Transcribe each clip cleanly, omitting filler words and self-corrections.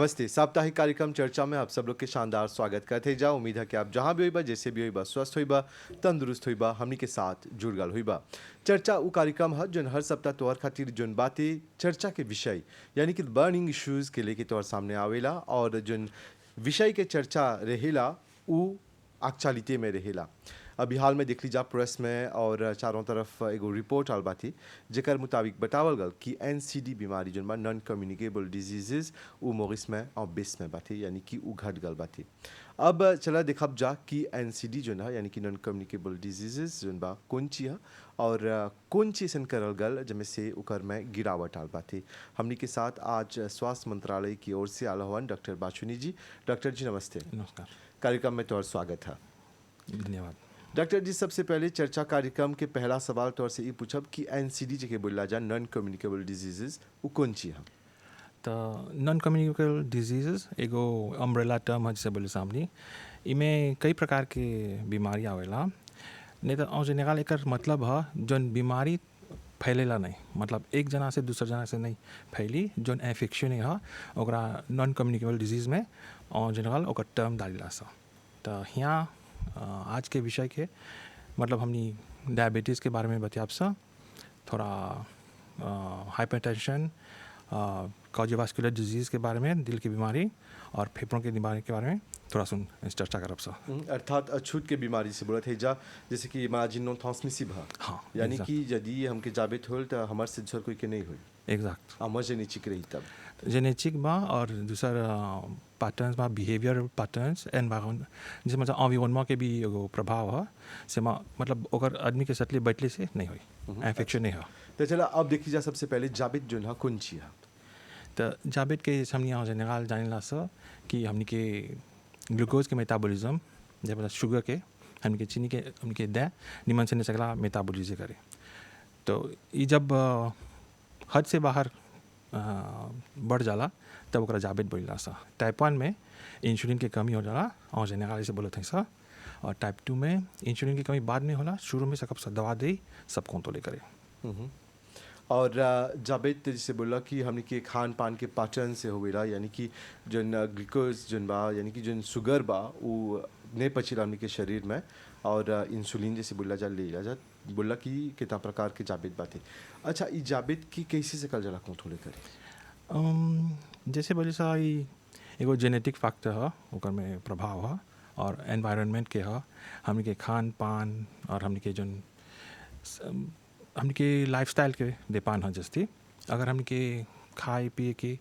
नमस्ते। साप्ताहिक कार्यक्रम चर्चा में आप सब लोग के शानदार स्वागत करते जा। उम्मीद है कि आप जहाँ भी होइबा, जैसे भी होइबा, स्वस्थ होइबा, तंदुरुस्त होइबा, हमनी के साथ जुड़ गल होइबा। चर्चा उ कार्यक्रम है जोन हर सप्ताह तोहर खातिर जोन बातें चर्चा के विषय यानी कि बर्निंग इश्यूज के लेके तोहर सामने आवेला और जोन विषय के चर्चा रहेला उ एक्चुअलिटी में रहेला। अभी हाल में देख लीजा प्रेस में और चारों तरफ एगो रिपोर्ट आल बाती जेकर मुताबिक बतावल गल कि एनसीडी बीमारी जोन बा नॉन कम्युनिकेबल डिजीजेस उ मोरिस में और बेस में बाती यानी कि उ घट गल बाती। अब चला देखब जा कि एनसीडी जोन है यानी कि नॉन कम्युनिकेबल डिजीजेस जोन बा कौन ची है और कौन ची सन करल गल जमे से उकर में गिरावट आल बाती। हमनी के साथ आज स्वास्थ्य मंत्रालय की ओर से आल हवन डॉक्टर बाचुनी जी। डॉक्टर जी नमस्ते। नमस्कार। कार्यक्रम में तोहर स्वागत है। धन्यवाद। डॉक्टर जी सबसे पहले चर्चा कार्यक्रम के पहला सवाल तौर से ये पूछब कि एनसीडी जेके बोला जा नॉन कम्युनिकेबल डिजीजेस उ कौन ची है? तो नॉन कम्युनिकेबल डिजीजेस एगो अम्ब्रेला टर्म है जिसे बोले सामने इमें कई प्रकार के बीमारी आवेला। नहीं तो और जनरल एकर मतलब है जोन बीमारी फैलेला नहीं, मतलब एक जना से दूसरा जना से नहीं फैली, जोन इन्फेक्शन है ओकरा नॉन कम्युनिकेबल डिजीज में और जनरल ओकर टर्म डालीला सा। तो यहाँ आज के विषय के मतलब हमनी डायबिटीज़ के बारे में बतियाब सा, थोड़ा हाइपरटेंशन, कार्डियोवास्कुलर डिजीज़ के बारे में, दिल की बीमारी और फेफड़ों की बीमारी के बारे में थोड़ा सुन चर्चा करब सा। अर्थात अछूत के बीमारी से बोलत है जा जैसे कि इमेजिन नॉन ट्रांसमिसिव है। हाँ, यानी कि यदि हमके जाबित होल तो हमार से दूसर कोई के नहीं होई। एग्जैक्ट। हमर जेनेटिक रही तब जेनेटिक बा और दूसरा पैटर्न्स बा, बिहेवियर पैटर्न्स, एनवायरमेंट जैसे मतलब एनवायरमेंट के भी एगो प्रभाव है से मतलब ओकर आदमी के सतले बैठले से नहीं होई, इन्फेक्शन नहीं है। तो चला अब देखी जा सबसे पहले जाबित जोन है कौन ची है? तो जाबित के हमने यहाँ जनरल जानेला सा कि हमने के ग्लूकोज के मेटाबॉलिज्म जब मतलब शुगर के हमने के चीनी के हमने के दे निमन से नहीं सकला मेटाबॉलिज्म करे। तो ये जब हद से बाहर बढ़ जाला तब ओकरा जाबित बोलिला सा। टाइप 1 में इंसुलिन की कमी हो जाला और जनरल से बोलत है सा, और टाइप 2 में इंसुलिन की कमी बाद में होला, शुरू में सकब सब दवा दे सब कंट्रोल करे। और जाबित जैसे बोला कि हमने के खान पान के पैटर्न से होवेला यानी कि जोन ग्लूकोज जोन बा यानी कि जोन शुगर बा वो नहीं पचेला हमने के शरीर में और इंसुलिन जैसे बोला जा ले जा बोला कि कितना प्रकार के जाबित बातें। अच्छा ये जाबित की कैसे से कल जला कंट्रोल करे? जैसे बोले सा एगो जेनेटिक फैक्टर है ओकर में प्रभाव है और एनवायरनमेंट के है, हमने के खान पान और हमने के जोन हमने के लाइफस्टाइल के देपान है। जस्ती अगर हमने के खाए पिए के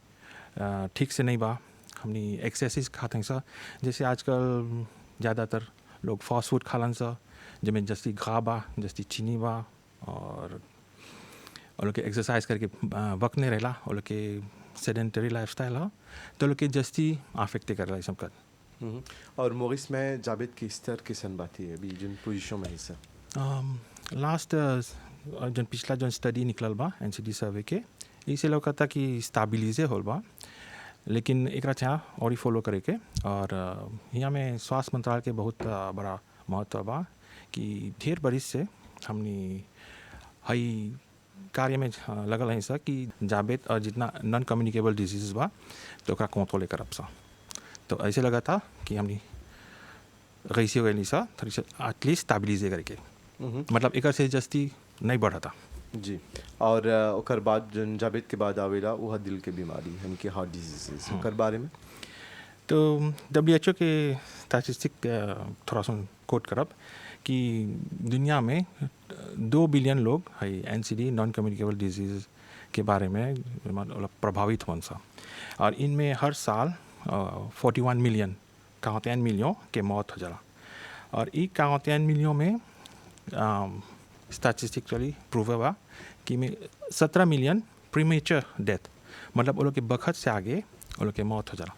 ठीक से नहीं बा, हमने एक्सेसिव खाते हैं सा, जैसे आजकल ज़्यादातर लोग फास्ट फूड खालन सा जिसमें जस्ती घा बा, जस्ती चीनी बा और लोग के एक्सरसाइज करके वक्त नहीं रहला, और लोग के सेडेंटरी लाइफस्टाइल है तो लोग के जस्ती अफेक्ट करेला ये सब कर। और मोरिस में जाबित की स्तर किसन बाती है अभी जिन पोजीशन में हिस्सा लास्ट जन पिछला जन स्टडी निकलल बा एनसीडी सर्वे के इसे लोग कहता कि स्टेबिलिजे होल बा, लेकिन एक चाह और ही फॉलो करे के। और यहाँ में स्वास्थ्य मंत्रालय के बहुत बड़ा महत्व बा कि ढेर बरिस से हमने हई कार्य में लगल है सा कि जाबित और जितना नॉन कम्युनिकेबल डिजीज़ बा तो ओकरा कंट्रोल करब सा। तो ऐसे लगा था कि हमने कैसे हो गई सा थोड़ी सा एटलीस्ट स्टेबिलिजे करके, मतलब एक से जस्ती नहीं बढ़ा था जी। और ओकर बाद जन जाबित के बाद आवेला वह दिल के बीमारी यानी कि हार्ट डिजीजेस ओकर बारे में। तो WHO के स्टैटिस्टिक थोड़ा सा कोट करब कि दुनिया में 2 बिलियन लोग है एनसीडी नॉन कम्युनिकेबल डिजीज़ के बारे में मतलब प्रभावित हों सा, और इनमें हर साल 41 मिलियन 41 मिलियन के मौत हो जाला। और ये 41 मिलियन में स्टैटिस्टिकली प्रूव बा कि में 17 मिलियन प्रीमेचर डेथ, मतलब वो लोग के बखत से आगे वो लोग के मौत हो जाला।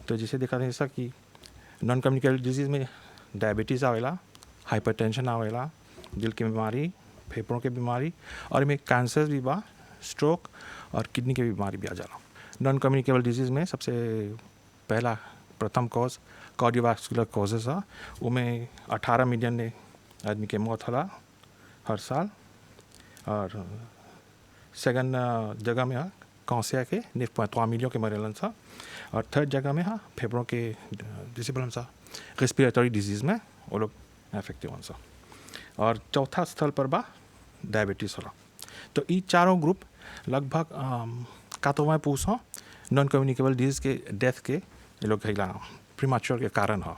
तो जैसे देखा था ऐसा कि नॉन कम्युनिकेबल डिजीज़ में डायबिटीज़ आवेला, हाइपरटेंशन आवेला, दिल की बीमारी, फेफड़ों की बीमारी और में कैंसर भी बा, स्ट्रोक और किडनी की बीमारी भी आ जाला। नॉन कम्युनिकेबल डिजीज़ में सबसे पहला प्रथम कॉज कार्डियोवास्कुलर कॉजेज़ है, उनमें 18 मिलियन ने आदमी के मौत होला हर साल। और सेकंड जगह में कैंसर के 9.3 मिलियन के मरेलन सा, और थर्ड जगह में हाँ फेफड़ों के जैसे बोला सा रेस्पिरेटरी डिजीज़ में वो लोग इफेक्टिव हों सा। और चौथा स्थल पर बा डायबिटीज़ होला। तो ये चारों ग्रुप लगभग कातों पूछ हो नॉन कम्युनिकेबल डिजीज़ के डेथ के ये लोग हैला प्रीमैच्योर के कारण हो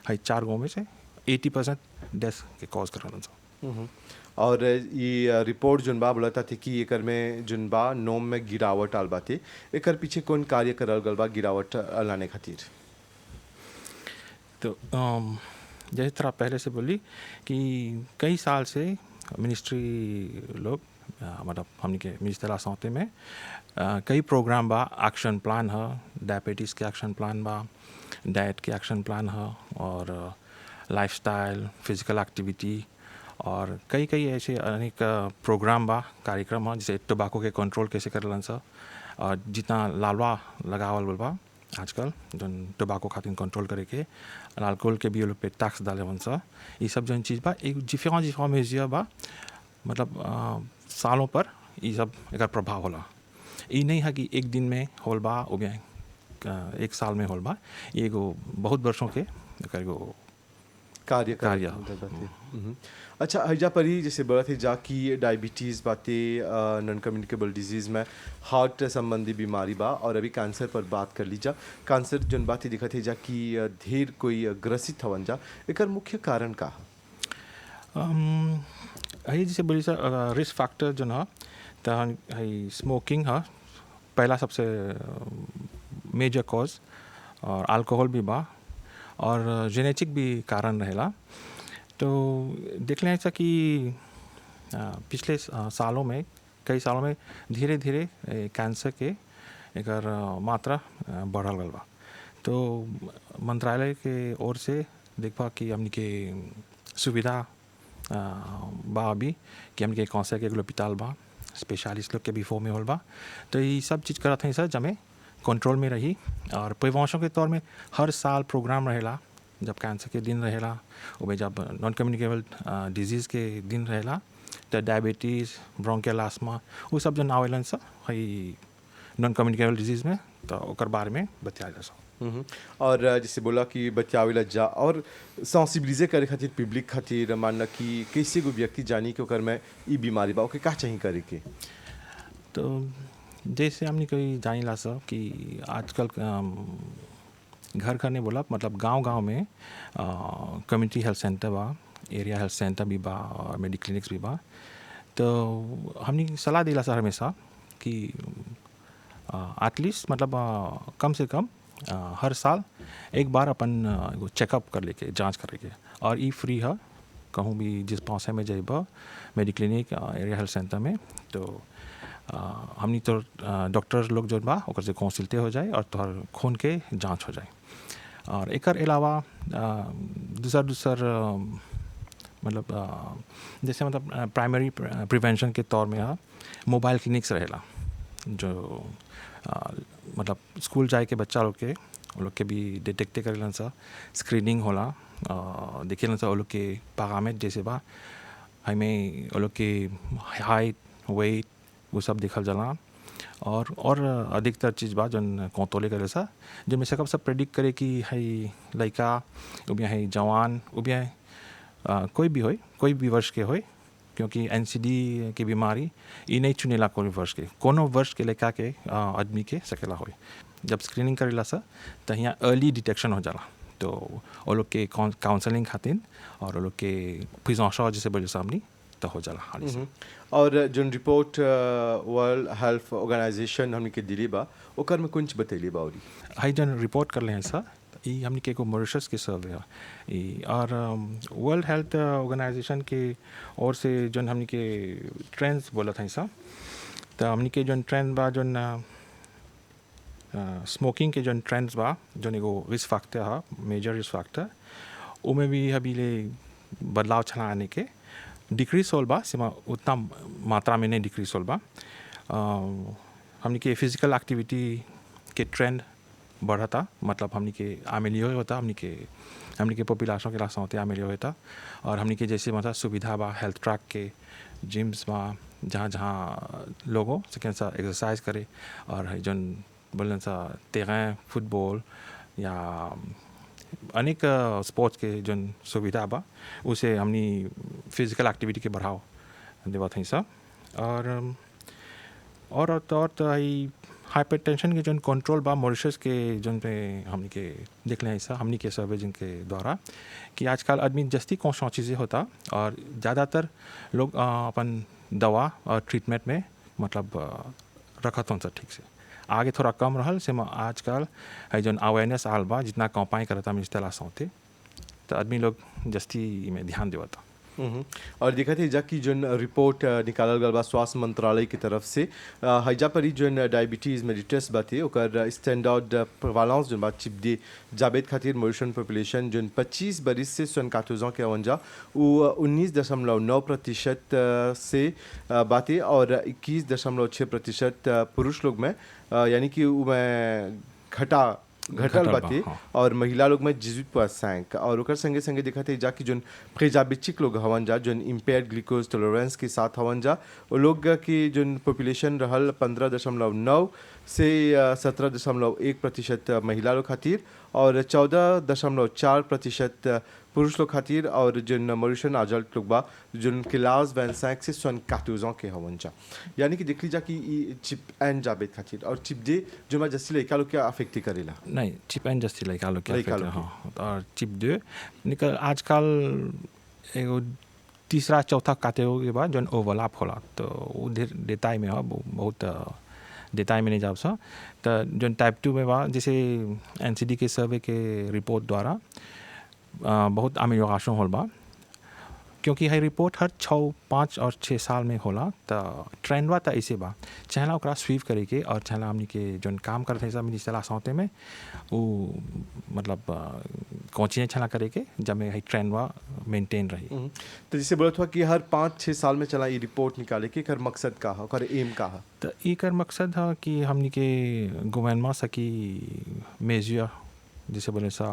है 4 गाँव में से 80% डेथ के कॉज करन सा। और ये रिपोर्ट जुन बा बोलता थी कि एकर में जुन बा नोम में गिरावट आल बाते एकर पीछे कौन कार्य करल गल बा गिरावट लाने खातिर। तो जैसे तरह पहले से बोली कि कई साल से मिनिस्ट्री लोग मतलब हमने के मिनिस्टर सौते में कई प्रोग्राम बा एक्शन प्लान है डायबिटीज़ के एक्शन प्लान बा डाइट के एक्शन प्लान है और लाइफस्टाइल फिजिकल एक्टिविटी और कई ऐसे अनेक प्रोग्राम बा कार्यक्रम है जैसे टोबैको के कंट्रोल कैसे करलन सा और जितना लालवा लगावल बा आजकल जो टोबैको खातिर कंट्रोल करे के अल्कोहल के भी लोग पे टैक्स डाले वन सा ये सब जो चीज़ बा एक जिफा मेजिया बा मतलब सालों पर ये सब एक प्रभाव होला। ये नहीं है कि एक दिन में होल बा हो गया एक साल में होल बा ये एगो बहुत वर्षों के एगो कार्य अच्छा हजा पर ही जैसे बोला थे जा कि डायबिटीज़ बातें नॉन कम्युनिकेबल डिजीज़ में हार्ट संबंधी बीमारी बा और अभी कैंसर पर बात कर लीजा। कैंसर जन बातें दिखा थे जा कि ढेर कोई ग्रसित हवन जा एकर मुख्य कारण का है जैसे बोली सर रिस्क फैक्टर जो है तो है स्मोकिंग है पहला सबसे मेजर कॉज और अल्कोहल भी बा और जेनेटिक भी कारण रहेला। तो देख लें ऐसा कि पिछले सालों में कई सालों में धीरे धीरे कैंसर के एक मात्रा बढ़ल गल बा। तो मंत्रालय के ओर से देखा कि हमने के सुविधा बा अभी कि हमने के कैंसर के एगो अस्पताल बा स्पेशलिस्ट लोग के भी फॉर्म में होल बा। तो ये सब चीज़ करत हैं सर जमे कंट्रोल में रही और प्रिवेंशन के तौर में हर साल प्रोग्राम रहेला जब कैंसर के दिन रहेला वो जब नॉन कम्युनिकेबल डिजीज़ के दिन रहेला तो डायबिटीज़ ब्रोंकियल आस्थमा वो सब जो आवेलन सा है नॉन कम्युनिकेबल डिजीज़ में तो ओकर बारे में बताया जा सा। और जैसे बोला कि बचावेला जा और सेंसिबिलिजे करे खातिर पब्लिक खातिर मानना कि कैसे को व्यक्ति जानी कि ओकर में ई बीमारी बा ओके का चाहिए करे के। तो जैसे हमने कोई जानी ला सब कि आजकल घर घर नहीं बोला मतलब गांव में कम्युनिटी हेल्थ सेंटर बा एरिया हेल्थ सेंटर भी बा और मेडिक्लिनिक्स भी बा। तो हमने सलाह दिला सर हमेशा कि एटलीस्ट मतलब कम से कम हर साल एक बार अपन चेकअप कर लेके जांच कर लेके और ई फ्री है कहूँ भी जिस पासे में जाइबा मेडिक्लिनिक एरिया हेल्थ सेंटर में तो हमनी तो डॉक्टर लोग जो बा ओकर से कंसल्टे हो जाए और तोहर खून के जांच हो जाए। और एकर अलावा दूसर मतलब जैसे मतलब प्राइमरी प्रिवेंशन के तौर में मोबाइल क्लिनिक्स रहेला जो मतलब स्कूल जाए के बच्चा लोग के वो लोग के भी डिटेक्ट करेलन सा स्क्रीनिंग होला देखेलन सा वो लोग के पैरामीटर जैसे बा हमें वो लोग के हाइट वेट वो सब देखल जाला और अधिकतर चीज़ बा जन कौतोले करे सा जिनमें से कब सब प्रेडिक्ट करे कि है लड़का उबिया है जवान उबिया कोई भी वर्ष के होए क्योंकि एनसीडी की बीमारी ये नहीं चुनेला कोई वर्ष के कोनो वर्ष के लड़का के आदमी के सकेला होए। जब स्क्रीनिंग करेला सा तो यहाँ अर्ली डिटेक्शन हो जाला तो वो लोग के काउंसलिंग खातिर और वो लोग के फिजौशा जैसे बोले सामने तो हो जाला हाली से। और जो रिपोर्ट वर्ल्ड हेल्थ ऑर्गेनाइजेशन हमने के दिली बा ओकर में कुछ बतैली बा और हाई जन रिपोर्ट कर ले हैं सर ये हमने के को मॉरिशस के सर्वे है और वर्ल्ड हेल्थ ऑर्गेनाइजेशन के ओर से जो हमने के ट्रेंड्स बोला था सर तो हमने के जो ट्रेंड बा जो स्मोकिंग के जो ट्रेंड्स बा जो एगो रिस्क फैक्टर है मेजर रिस्क फैक्टर उमें भी अभी ले बदलाव चला आने के डिक्रीज होल बा सिमा उतना मात्रा में नहीं डिक्रीज होल बा। हमने के फिजिकल एक्टिविटी के ट्रेंड बढ़ा था मतलब हमने के आमेलियो होता हमने के पॉपुलेशन के लास्ट होते आमेलियो होता और हमने के जैसे मतलब सुविधा बा हेल्थ ट्रैक के जिम्स बा जहाँ लोगों सेकेंड सा एक्सरसाइज करे और जो बोलन सा तेरह फुटबॉल या अनेक स्पोर्ट्स के जन सुविधा बा उसे हमनी फिजिकल एक्टिविटी के बढ़ाव देवत हैं सब और तो हाइपरटेंशन के जन कंट्रोल बा मॉरिशस के जन पे हमनी के देख लें ऐसा हमनी के सर्वे जिनके द्वारा कि आजकल आदमी जस्ती कौन चीज़ें होता और ज़्यादातर लोग अपन दवा और ट्रीटमेंट में मतलब रखत हों ठीक से आगे थोड़ा कम रहल से आजकल है जन अवेयरनेस आल बा जितना कंपाई करता मिस तला सौते तो आदमी लोग जस्ती में ध्यान देवता। और देखा थे जा की जन रिपोर्ट निकालल गल बा स्वास्थ्य मंत्रालय की तरफ से हैजा पर ही जन डायबिटीज़ मेडिटस बाते ओकर स्टैंडर्ड प्रेवालेंस जन बात चिप दे जावेद खातिर मॉरिशस पॉपुलेशन जन 25 बरिस से 74 के अवंजा वो 19.9% से बाते और 21.6% पुरुष लोग में यानी कि मैं घटल बाते हाँ। और महिला लोग में 18% और ओकर संगे संगे देखा थे जाकि जोन प्रेजाबिचिक लोग हवन जा जोन इम्पेयर्ड ग्लूकोज टॉलरेंस के साथ हवन जा वो लोग की जोन पॉपुलेशन रहल 15.9 से 17.1% महिला लोग खातिर और 14.4% पुरुष लोग खातिर और जिन मॉरिशस आजल्ट लोग बा जिन क्लास 25 से 74 के हवन जा यानी कि देख लीजा कि चिप एंड जावेद खातिर और चिप दे जो मैं जस्सी लड़का लोग क्या अफेक्ट करेला नहीं चिप एंड जस्ती लड़का लोग लड़का क्या लोग हाँ और चिप दे निकल आजकल एगो तीसरा चौथा कैटेगरी के बाद जौन ओवरलैप होला तो वो देताई में हो बहुत देताई में नहीं जाब सा तो जौन टाइप 2 में बा जैसे एनसीडी के सर्वे के रिपोर्ट द्वारा बहुत अमेरिकाशों होल बा क्योंकि है रिपोर्ट हर 6, 5 और 6 साल में होला तो ट्रेंड बा तो ऐसे बा चाहला ओकरा स्वीप करे के और चाहला हमनी के जौन काम करते हैं सब मिली सलाह सौते में वो मतलब कोचिंग छला करे के जब में है ट्रेंड बा मेंटेन रही। तो जैसे बोला था कि हर 5-6 साल में चला ये रिपोर्ट निकाले के कर मकसद का है कर एम का है तो एकर मकसद है कि हमनी के गवर्नमेंट सकी मेजर जैसे बोले सा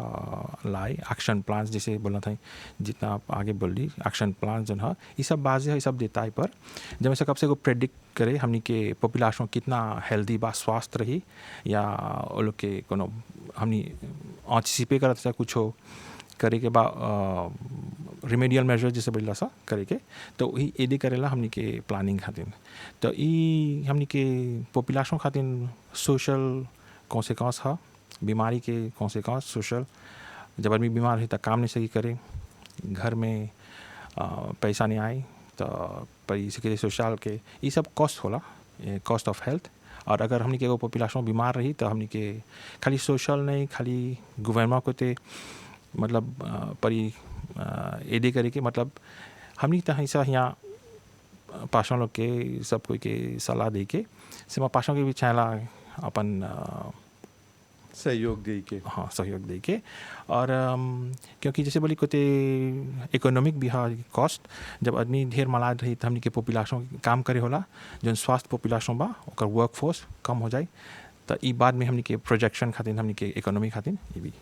लाई एक्शन प्लान जैसे बोलना था जितना आप आगे बोल ली एक्शन प्लान जो है ये सब बाजे है ये सब देता है पर जब ऐसा कब से को प्रेडिक्ट करे हमनी के पॉपुलेशन कितना हेल्दी बा स्वास्थ्य रही या वो लोग के कोनो हमनी एंटिसिपेट करत सा कुछ हो करे के बा रिमेडियल मेजर जैसे बोला सा करे के तो वही एडी करेला हमनी के प्लानिंग खातिर तो ई हमनी के पॉपुलेशन खातिर सोशल कॉन्सिक्वेंस है बीमारी के कॉन्सिक्वेंस सोशल जब आदमी बीमार है तो काम नहीं सही करे घर में पैसा नहीं आए तो पर इसके लिए सोशल के ये सब कॉस्ट होला कॉस्ट ऑफ हेल्थ और अगर हमनी के वो पॉपुलेशन बीमार रही तो हमनी के खाली सोशल नहीं खाली गवर्नमेंट को ते मतलब परी एडी करे के मतलब हमनी तो ऐसा यहाँ पासों लोग के सब कोई के सलाह दे के से पासों के भी चाहला अपन सहयोग दे के हाँ सहयोग दे के और क्योंकि जैसे बोली कोते इकोनॉमिक भी है कॉस्ट जब आदमी ढेर मला रही तो हमनी के पॉपुलेशन काम करे होला जो स्वास्थ्य पॉपुलेशन बा ओकर वर्क फोर्स कम हो जाए तो ई बाद में हमनी के प्रोजेक्शन खातिर हमनी के इकोनॉमी खातिर ये भी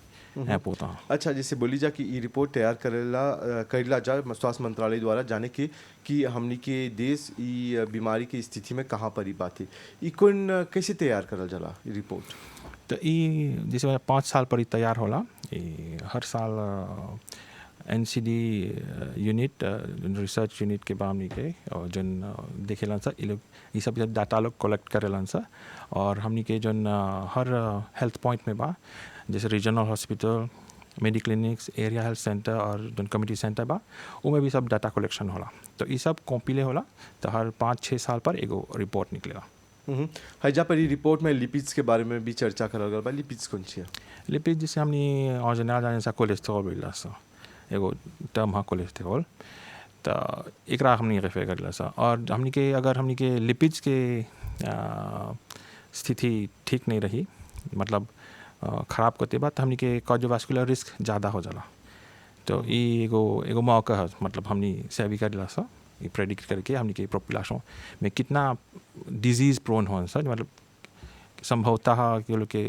है पोता। अच्छा जैसे बोली जा कि ये रिपोर्ट तैयार करेला जा स्वास्थ्य मंत्रालय द्वारा जाने के कि हमनी के देश ई बीमारी की स्थिति में कहाँ पर ही बात है ई कौन कैसे तैयार करल जाला ये रिपोर्ट तो ये जैसे 5 साल पर ही तैयार होला ये हर साल एनसीडी यूनिट रिसर्च यूनिट के बामनी के और जन देखेलन सा ये लोग ये सब डाटा लोग कलेक्ट करेलन सा और हमनी के जन हर हेल्थ पॉइंट में बा जैसे regional hospital mediclinics area health centre और जन कम्युनिटी सेंटर बा उनमें भी सब डाटा कलेक्शन होला तो ये सब कॉम्पिले होला तो हर 5-6 साल पर एगो रिपोर्ट निकलेगा। हैजा पर ये रिपोर्ट में लिपिड्स के बारे में भी चर्चा करल गल बा लिपिड्स कौन छी लिपिड जैसे हमनी ऑर्जिनल जाने सा कोलेस्ट्रॉल बोला सा एगो टर्म है कोलेस्ट्रॉल तो एकरा हमनी रेफर करला सा और हमनी के अगर हमनी के लिपिड्स के स्थिति ठीक नहीं रही मतलब ख़राब करते बाद तो हमनी के कार्डियोवास्कुलर रिस्क ज़्यादा हो जाला तो ये एगो मौका है मतलब हमनी से भी करला सा ये प्रेडिक्ट करके हमनी के पॉपुलेशन में कितना डिजीज़ प्रोन हो सर मतलब संभवतः है कि लोग के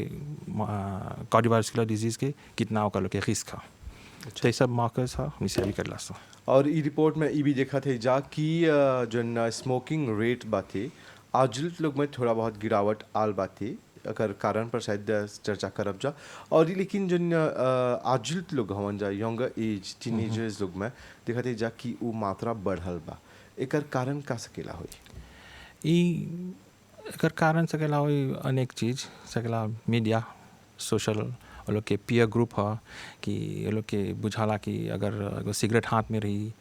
कार्डियोवास्कुलर डिजीज़ के कितना होकर लोग के रिस्क है तो ये सब मार्कर्स है हमनी से भी करला सा। और ये रिपोर्ट में ये भी देखा थे जा कि जो स्मोकिंग रेट बाते आजल लोग में थोड़ा बहुत गिरावट आल बाते अगर कारण पर शायद चर्चा करब जा। और लेकिन जो आजुल लोग हवन जा यंगर एज टीनेजर्स लोग में देखते जा कि वो मात्रा बढ़ल बा, एकर कारण का सकेला होई? ई एकर कारण सकेला होई अनेक चीज़ सकेला मीडिया सोशल वो लोग के पीयर ग्रुप ह कि वो लोग के बुझाला कि अगर एगो सिगरेट हाथ में रही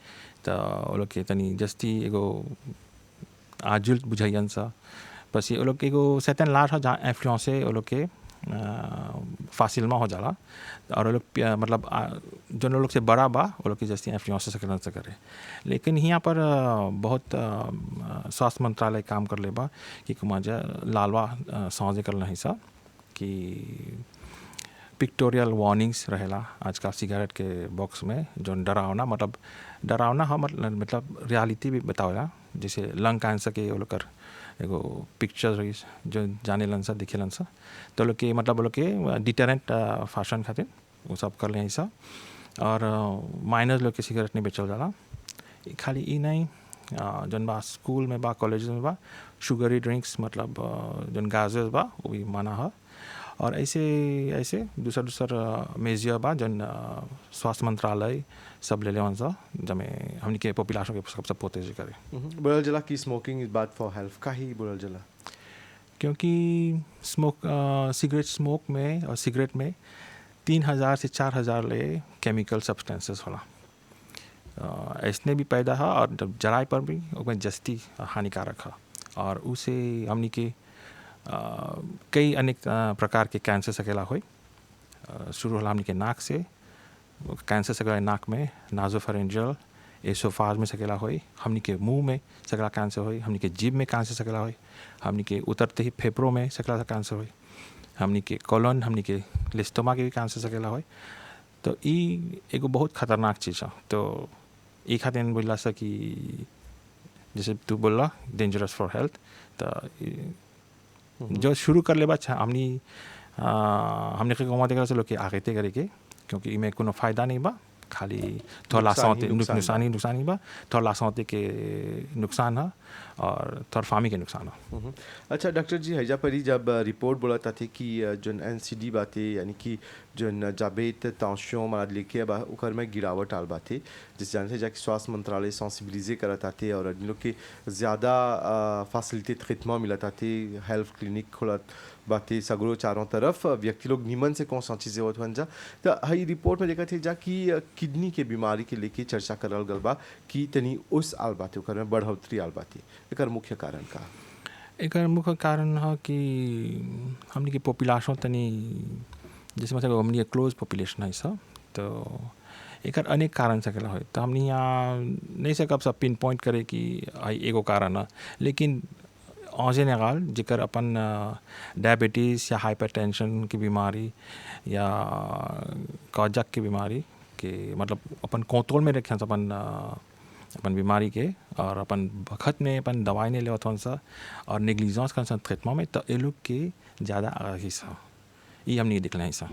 तो वो लोग के तनी जस्ती एगो आजुल बुझाइयन सा बस ये वो लोग के एगो सैतन लाट ह जहाँ इन्फ्लुएंस से वो लोग के फासिलमा हो जाला और वो लोग मतलब जो लोग से बड़ा बा वो लोग की जस्ती इन्फ्लुएंस सकेलन से करे। लेकिन यहाँ पर बहुत स्वास्थ्य मंत्रालय काम कर ले बा कि कुमाजा लालवा समझे कर नहीं सा कि पिक्टोरियल वार्निंग्स रहेला आजकल सिगरेट के बॉक्स में जो डरावना डरावना हम मतलब रियलिटी भी बतावेला जैसे लंग कैंसर के वो लोग कर एगो पिक्चर रही जो जाने लन सा दिखे लन सा तो लोग के मतलब वो लोग के डिटरेंट फैशन खातिर वो सब कर ले सा और माइनर लोग के सिगरेट नहीं बेचल जाला। खाली ई नहीं जन बा स्कूल में बा कॉलेज में बा शुगरी ड्रिंक्स मतलब जन गाजर्स बा वो भी माना है और ऐसे दूसरा मेजिया बा जन स्वास्थ्य मंत्रालय सब ले लेवन सा जमे हमनी के पॉपुलेशन के सब पोते जे करे। बोलल जला कि smoking is bad for health, का ही बोलल जला? क्योंकि सिगरेट स्मोक में और सिगरेट में 3000 से 4000 ले केमिकल सब्सटेंसेस होला ऐसने भी पैदा है और जब जराए पर भी उसमें जस्ती हानिकारक है और उसे हमनी के कई अनेक प्रकार के कैंसर सकेला होई। शुरू होला हमनी के नाक से कैंसर सकेला नाक में नाजोफेरेंजियल एसोफाज में सकेला होई, हमनी के मुंह में सकेला कैंसर होई, हमनी के जीभ में कैंसर सकेला होई, हमनी के उतरते ही फेफड़ों में सकेला कैंसर होई, हमनी के कोलन हमनी के लिस्टोमा के भी कैंसर सकेला होई। तो ई एगो बहुत खतरनाक चीज़ है। तो एक खातिर बोला सा कि जैसे तू बोला डेंजरस फॉर हेल्थ तो जो शुरू कर ले बच्चा हमने के कमा देगा से लोग के आगे ते करे के क्योंकि इमें कोनो फायदा नहीं बा खाली थोड़ा लासाते नुकसान ही बा थोड़ा लासाते के नुकसान है और थोड़ा फामी के नुकसान है। अच्छा डॉक्टर जी हैजा परी जब रिपोर्ट बोला था कि जो एनसीडी बातें यानी कि जो जाबेत टेंशन मारा लेके बा उकर में गिरावट आल बातें जिस जान से जाके स्वास्थ्य मंत्रालय सेंसिबिलिजे करता थे और इन लोग के ज़्यादा फैसिलिटी ट्रीटमेंट मिलता थे, हेल्थ क्लिनिक खुला बातें सगरो चारों तरफ व्यक्ति लोग नीमन से कौन सा चीज़ें होत जा। तो हई रिपोर्ट में देखा थे जा कि किडनी के बीमारी के लेके चर्चा करल गल बा कि तनी उस आल बातें उकर में बढ़ोतरी आल बातें, एकर मुख्य कारण का? एकर मुख्य कारण है कि हमनी के पॉपुलेशन तनी जैसे मतलब हमनी के क्लोज पॉपुलेशन है सब तो एकर अनेक कारण सकेला हो तो हमनी यहाँ नहीं सकब सब पिन पॉइंट करे कि एगो कारण है। लेकिन ऑजेनेगाल जिकर अपन डायबिटीज़ या हाइपरटेंशन की बीमारी या कॉजक की बीमारी के मतलब अपन कंट्रोल में रखें अपन बीमारी के और अपन वक्त में अपन दवाई नहीं लेवत सा और नेग्लिजेंस कर ट्रीटमेंट में तो ये लोग के ज़्यादा आगे सा ये हम नहीं दिखला है सा।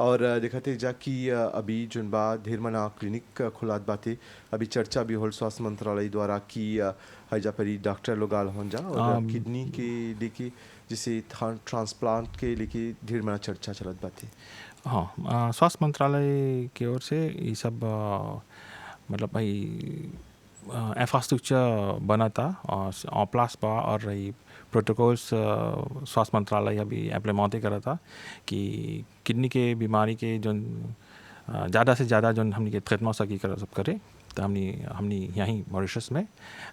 और देखते जा कि अभी जोन बा ढेर मना क्लिनिक खुलात बातें अभी चर्चा भी होल स्वास्थ्य मंत्रालय द्वारा कि हैजा परी डॉक्टर लोग आल हों जा और किडनी के लेके जैसे ट्रांसप्लांट के लेके ढेर मना चर्चा चलत बातें। हाँ स्वास्थ्य मंत्रालय की ओर से ये सब मतलब भाई इंफ्रास्ट्रक्चर बना था और प्लस बा और रही प्रोटोकॉल्स स्वास्थ्य मंत्रालय अभी इम्प्लीमेंट करा था कि किडनी के बीमारी के जो ज़्यादा से ज़्यादा जो हमनी के ट्रीटमेंट सकी कर सब करे तो हमनी यहीं मॉरिशस में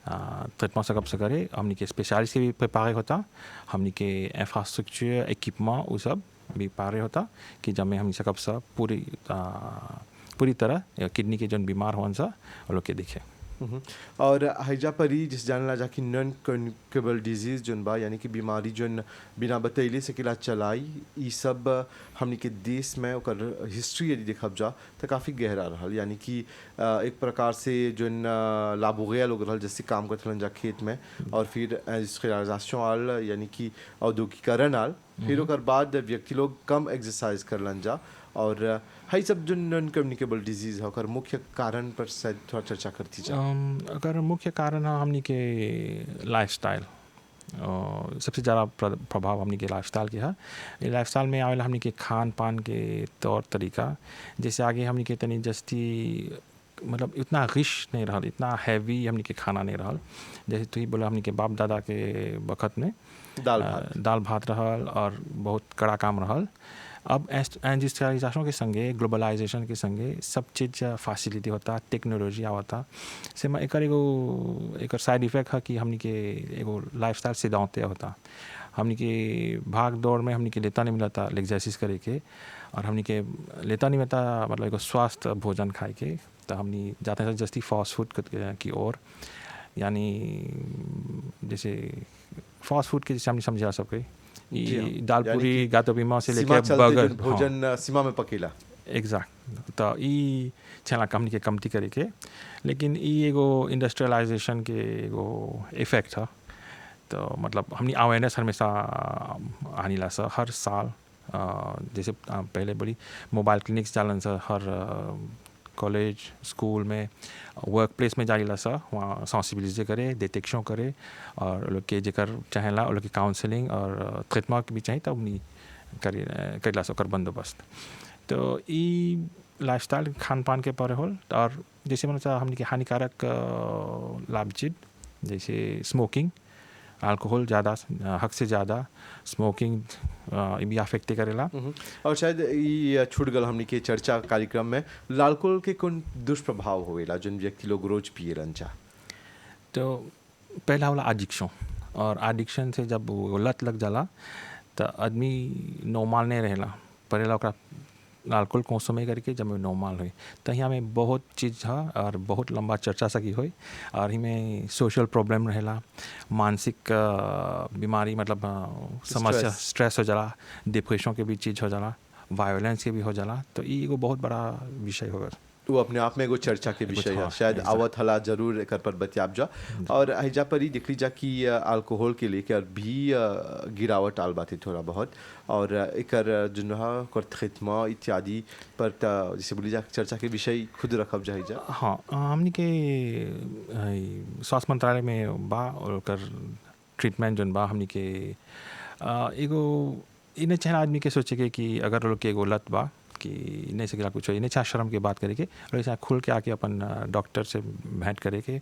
ट्रीटमेंट सकब से करे हमनी के स्पेशलिस्ट के भी पारे होता हमनी के इंफ्रास्ट्रक्चर इक्विपमेंट वो सब भी पारे होता कि जब में हम सकब सब पूरी तरह किडनी के जो बीमार हों सा वो लोग के दिखे। और हैजा परी जिस जानला जा कि नॉन कम्युनिकेबल डिजीज़ जोन बा यानी कि बीमारी जोन बिना बतैले सकेला चलाई ये सब हमनी के देश में ओकर हिस्ट्री यदि देखब जा तो काफ़ी गहरा रहल यानी कि एक प्रकार से जोन लाबोगया लोग रहल जैसे काम करत रहन जा खेत में और फिर इंडस्ट्रियलाइजेशन आल यानी कि औद्योगिकरण आल फिर ओकर बाद व्यक्ति लोग कम एक्सरसाइज करलन जा और हाई सब जो नॉन कम्युनिकेबल डिजीज़ है अगर मुख्य कारण पर शायद थोड़ा चर्चा करती जा। अगर मुख्य कारण है हमनी के लाइफस्टाइल सबसे ज़्यादा प्रभाव हमनी के लाइफस्टाइल के है। ये लाइफस्टाइल में आवेला हमनी के खान पान के तौर तरीका, जैसे आगे हमनी के तनी जस्ती मतलब इतना रिच नहीं रहल, इतना हैवी हमनी के खाना नहीं रहल। जैसे तू ही बोला हमनी के बाप दादा के वक़्त में दाल भात रहल और बहुत कड़ा काम रहल। अब इंडस्ट्रियलाइजेशन के संगे, ग्लोबलाइजेशन के संगे सब चीज़ फैसिलिटी होता, टेक्नोलॉजी आवता से में एकर साइड इफेक्ट है कि हमनी के एगो लाइफस्टाइल से दाँते होता। हमनी के भाग दौड़ में हमनी के लेता नहीं मिलता एक्सरसाइज करे के, और हमनी के लेता नहीं मिलता मतलब एगो स्वास्थ्य भोजन खाए के। तो हमनी जाते हैं जस्ती फास्ट फूड की ओर, यानी जैसे फास्ट फूड के जैसे हमने समझा सके दाल पूरी गातो बीमा से लेकर बर्गर भोजन सीमा में पकेला एग्जैक्ट। तो ई चला हमनी के कमती करे के, लेकिन ई एगो इंडस्ट्रियलाइजेशन के एगो इफेक्ट है। तो मतलब हमनी अवेयरनेस हमेशा आनीला सा हर साल, जैसे पहले बड़ी मोबाइल क्लिनिक्स चालन सा हर कॉलेज स्कूल में वर्क प्लेस में जाइला सा, वहाँ सेंसिबिलिजे करे, डिटेक्शन करे, और लोग के जेकर चाहेला लोग के काउंसलिंग और ट्रीटमेंट भी चाहिए तब नहीं करेला सा कर बंदोबस्त। तो ई लाइफस्टाइल खान पान के पर होल, और जैसे मतलब हमने के हानिकारक लाभ चीज जैसे स्मोकिंग, अल्कोहल ज़्यादा हक से ज़्यादा स्मोकिंग भी अफेक्ट करेला। और शायद ये छूट गल हमनी के चर्चा कार्यक्रम में अल्कोहल के कौन दुष्प्रभाव होवेला जोन व्यक्ति लोग रोज पिए रंचा। तो पहला वाला एडिक्शन, और एडिक्शन से जब वो लत लग जाला तो आदमी नॉर्मल नहीं रहेला, पहला ओकरा अल्कोहल कंज्यूम करके जब नॉर्मल हुई तो यहाँ में बहुत चीज़ है और बहुत लंबा चर्चा सकी हुई, और में सोशल प्रॉब्लम रहेला, मानसिक बीमारी मतलब समस्या स्ट्रेस हो जाला, डिप्रेशन के भी चीज़ हो जाला, वायलेंस के भी हो जाला। तो ये एगो बहुत बड़ा विषय होगा, वो अपने आप में एगो चर्चा के विषय है। शायद आवत हला जरूर एक पर बतियाब जा। और हैजा पर ही देख लीजा कि अल्कोहल के लेकर भी गिरावट आल बातें थोड़ा बहुत, और एकर जो है खिदमा इत्यादि पर जैसे बोली जा चर्चा के विषय खुद रखब जाए जा। हाँ, हमने के स्वास्थ्य मंत्रालय में बा और ट्रीटमेंट जो बा हमने के एगो इन्हें चाहे आदमी के सोचे कि अगर लोग के एगो लत बा कि नहीं सकेला कुछ, इन्हें चाहे शर्म के बात करे के, और चाहे खुल के आके अपन डॉक्टर से भेंट करे के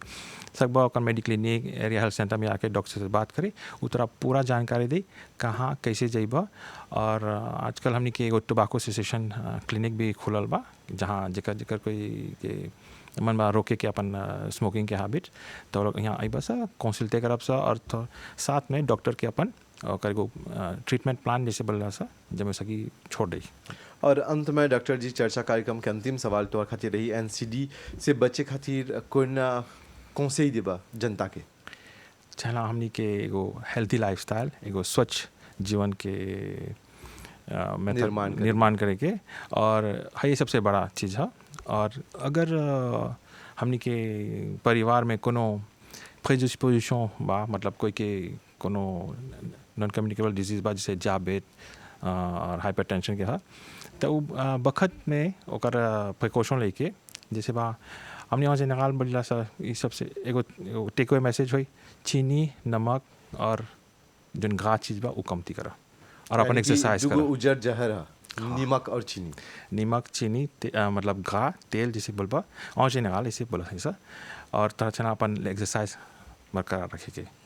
सब बा, मेडिक्लिनिक एरिया हेल्थ सेंटर में आके डॉक्टर से बात करे, उतरा पूरा जानकारी दे कहाँ कैसे जाइबा। और आजकल हमने के एगो टोबैको सेसेशन क्लिनिक भी खुलल बा, जहाँ जेकर कोई के मन बा रोके के अपन स्मोकिंग के हैबिट, तो लोग यहाँ आइबा सा कंसल्टे करब सा, और तो साथ में डॉक्टर के अपन करेगो ट्रीटमेंट प्लान जैसे बोला सा जब सकी छोड़ दी। और अंत में डॉक्टर जी चर्चा कार्यक्रम के अंतिम सवाल तो खातिर रही एनसीडी से बचे खातिर कौन से ही देबा जनता के चला हमनी के एगो हेल्थी लाइफस्टाइल, एगो स्वच्छ जीवन के निर्माण करे के, और ये सबसे बड़ा चीज़ है। और अगर हमनी के परिवार में कोनो प्रेडिस्पोजिशन बा, मतलब कोई के कोनो नॉन कम्युनिकेबल डिजीज़ बा जैसे डायबिट और हाइपरटेंशन के है, तो बखत में ओकर प्रिकॉशन लेके जैसे बा हमने वहाँ से निकाल बढ़ला सा ये सबसे एगो टेक अवे मैसेज हुई, चीनी नमक और जो घा चीज़ बा वो कमती करा, और अपन एक्सरसाइज करा। उजर जहर है नीमक और चीनी, नीमक चीनी मतलब घा तेल जैसे बोलबा और से निकाल इसे बोला ऐसा, और तरह से अपन एक्सरसाइज बरकरार रखे के।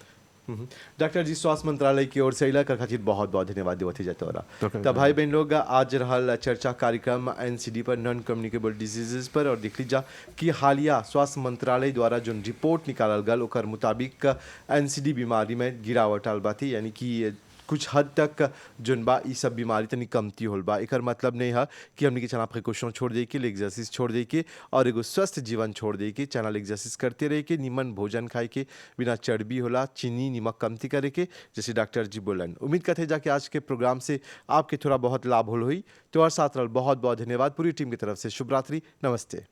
डॉक्टर जी स्वास्थ्य मंत्रालय की ओर से इला कर खातिर बहुत बहुत धन्यवाद देवत जाते हो रहा। तब भाई बहन लोग आज रहा चर्चा कार्यक्रम एनसीडी पर नॉन कम्युनिकेबल डिजीजेस पर, और देख लीजा कि हालिया स्वास्थ्य मंत्रालय द्वारा जो रिपोर्ट निकालल गल ओकर मुताबिक एनसीडी बीमारी में गिरावट आल बाती, यानी कि कुछ हद तक जोन बा ई सब बीमारी तनी कमती होल बा। एकर मतलब नहीं है कि हमने के चना प्रिकॉशन छोड़ दे के, एक्सरसाइज छोड़ दे के, और एगो स्वस्थ जीवन छोड़ दे के, चैनल एक्सरसाइज करते रहे के, नीमन भोजन खाए के, बिना चर्बी होला, चीनी नमक कमती करे के, जैसे डॉक्टर जी बोलन। उम्मीद करते जाके आज के प्रोग्राम से आपके थोड़ा बहुत लाभ होल हुई। तो और साथ रहा बहुत बहुत धन्यवाद पूरी टीम की तरफ से। शुभ रात्रि, नमस्ते।